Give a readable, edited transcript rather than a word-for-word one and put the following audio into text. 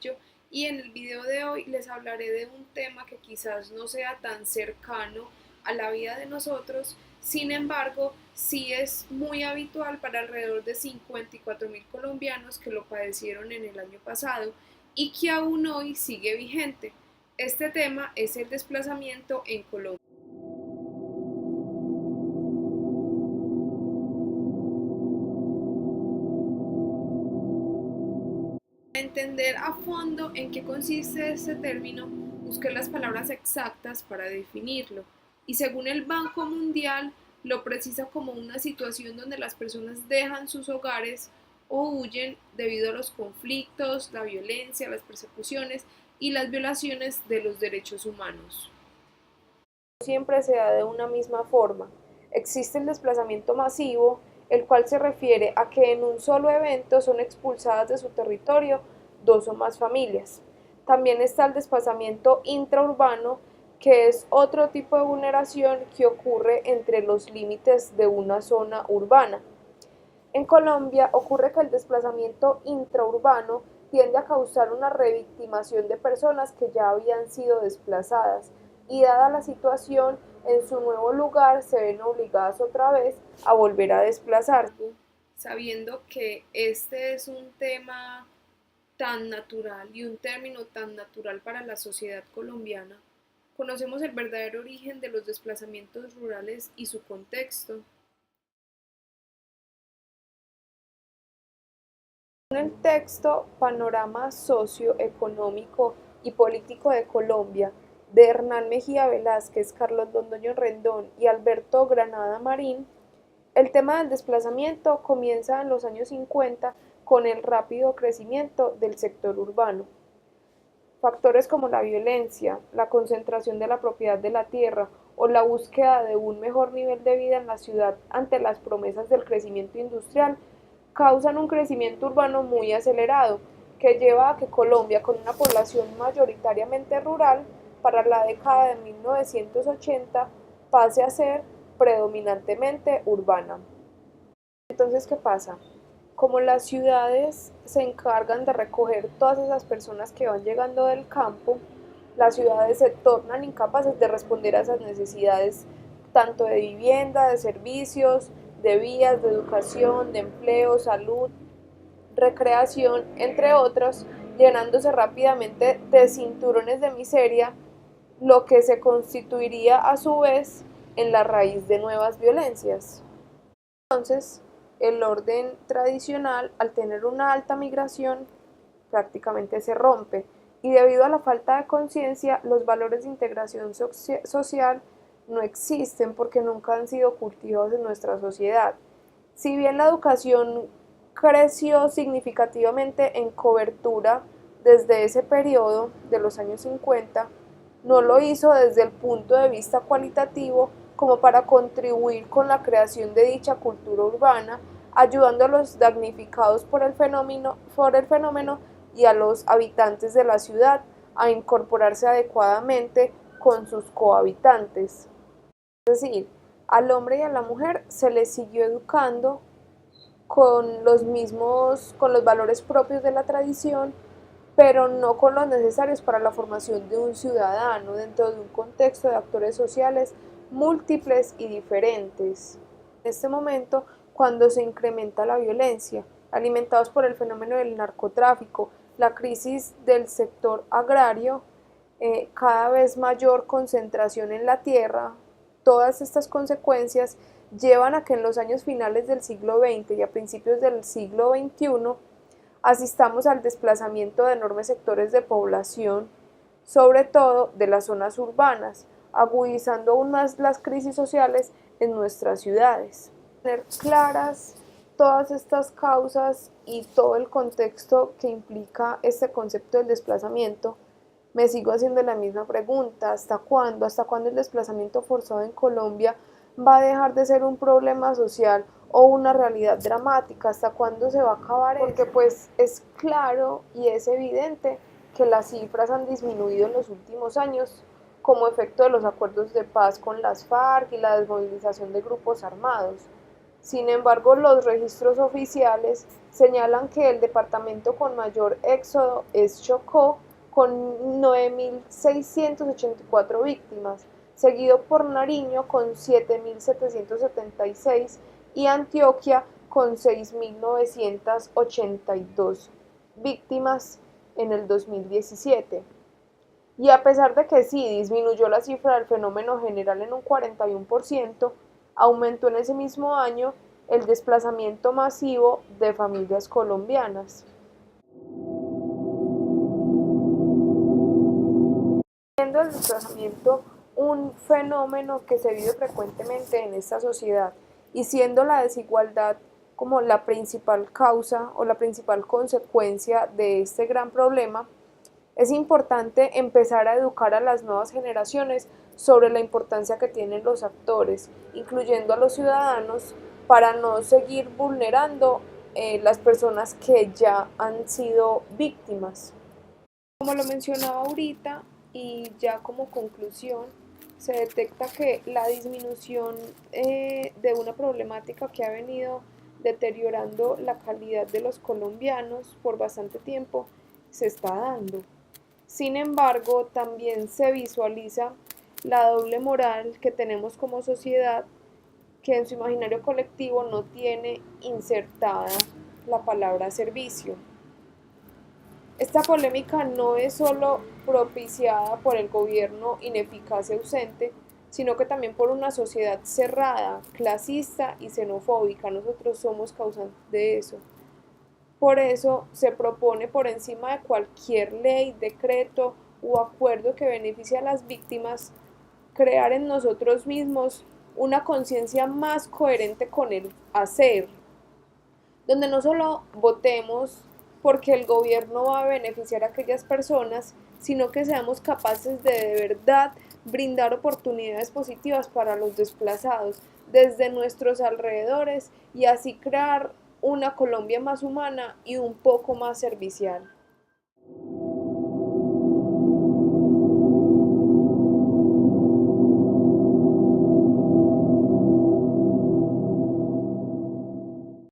Castillo y en el video de hoy les hablaré de un tema que quizás no sea tan cercano a la vida de nosotros, sin embargo, sí es muy habitual para alrededor de 54.000 colombianos que lo padecieron en el año pasado y que aún hoy sigue vigente. Este tema es el desplazamiento en Colombia. Para entender a fondo en qué consiste este término, busqué las palabras exactas para definirlo y según el Banco Mundial lo precisa como una situación donde las personas dejan sus hogares o huyen debido a los conflictos, la violencia, las persecuciones y las violaciones de los derechos humanos. Siempre se da de una misma forma. Existe el desplazamiento masivo, el cual se refiere a que en un solo evento son expulsadas de su territorio dos o más familias. También está el desplazamiento intraurbano, que es otro tipo de vulneración que ocurre entre los límites de una zona urbana. En Colombia ocurre que el desplazamiento intraurbano tiende a causar una revictimación de personas que ya habían sido desplazadas y dada la situación en su nuevo lugar se ven obligadas otra vez a volver a desplazarse. Sabiendo que este es un tema tan natural y un término tan natural para la sociedad colombiana, conocemos el verdadero origen de los desplazamientos rurales y su contexto. En el texto Panorama socioeconómico y político de Colombia de Hernán Mejía Velázquez, Carlos Londoño Rendón y Alberto Granada Marín, el tema del desplazamiento comienza en los años 50 con el rápido crecimiento del sector urbano. Factores como la violencia, la concentración de la propiedad de la tierra o la búsqueda de un mejor nivel de vida en la ciudad ante las promesas del crecimiento industrial causan un crecimiento urbano muy acelerado que lleva a que Colombia, con una población mayoritariamente rural, para la década de 1980 pase a ser predominantemente urbana. Entonces, ¿qué pasa? Como las ciudades se encargan de recoger todas esas personas que van llegando del campo, las ciudades se tornan incapaces de responder a esas necesidades tanto de vivienda, de servicios, de vías, de educación, de empleo, salud, recreación, entre otros, llenándose rápidamente de cinturones de miseria, lo que se constituiría a su vez en la raíz de nuevas violencias. Entonces, el orden tradicional, al tener una alta migración, prácticamente se rompe y debido a la falta de conciencia, los valores de integración social no existen porque nunca han sido cultivados en nuestra sociedad. Si bien la educación creció significativamente en cobertura desde ese periodo de los años 50, no lo hizo desde el punto de vista cualitativo como para contribuir con la creación de dicha cultura urbana, ayudando a los damnificados por el fenómeno y a los habitantes de la ciudad a incorporarse adecuadamente con sus cohabitantes. Es decir, al hombre y a la mujer se les siguió educando con los valores propios de la tradición, pero no con los necesarios para la formación de un ciudadano dentro de un contexto de actores sociales múltiples y diferentes. En este momento, cuando se incrementa la violencia, alimentados por el fenómeno del narcotráfico, la crisis del sector agrario, cada vez mayor concentración en la tierra, todas estas consecuencias llevan a que en los años finales del siglo XX y a principios del siglo XXI asistamos al desplazamiento de enormes sectores de población, sobre todo de las zonas urbanas, agudizando aún más las crisis sociales en nuestras ciudades. Tener claras todas estas causas y todo el contexto que implica este concepto del desplazamiento, me sigo haciendo la misma pregunta: ¿hasta cuándo? ¿Hasta cuándo el desplazamiento forzado en Colombia va a dejar de ser un problema social o una realidad dramática? ¿Hasta cuándo se va a acabar eso? Porque pues es claro y es evidente que las cifras han disminuido en los últimos años como efecto de los acuerdos de paz con las FARC y la desmovilización de grupos armados. Sin embargo, los registros oficiales señalan que el departamento con mayor éxodo es Chocó, con 9.684 víctimas, seguido por Nariño con 7.776 y Antioquia con 6.982 víctimas en el 2017. Y a pesar de que sí disminuyó la cifra del fenómeno general en un 41%, aumentó en ese mismo año el desplazamiento masivo de familias colombianas. Siendo el desplazamiento un fenómeno que se vive frecuentemente en esta sociedad y siendo la desigualdad como la principal causa o la principal consecuencia de este gran problema, es importante empezar a educar a las nuevas generaciones sobre la importancia que tienen los actores, incluyendo a los ciudadanos, para no seguir vulnerando las personas que ya han sido víctimas. Como lo mencionaba ahorita y ya como conclusión, se detecta que la disminución de una problemática que ha venido deteriorando la calidad de los colombianos por bastante tiempo se está dando. Sin embargo, también se visualiza la doble moral que tenemos como sociedad, que en su imaginario colectivo no tiene insertada la palabra servicio. Esta polémica no es solo propiciada por el gobierno ineficaz y ausente, sino que también por una sociedad cerrada, clasista y xenofóbica. Nosotros somos causantes de eso. Por eso se propone por encima de cualquier ley, decreto o acuerdo que beneficie a las víctimas, crear en nosotros mismos una conciencia más coherente con el hacer, donde no solo votemos porque el gobierno va a beneficiar a aquellas personas, sino que seamos capaces de verdad brindar oportunidades positivas para los desplazados desde nuestros alrededores y así crear una Colombia más humana y un poco más servicial.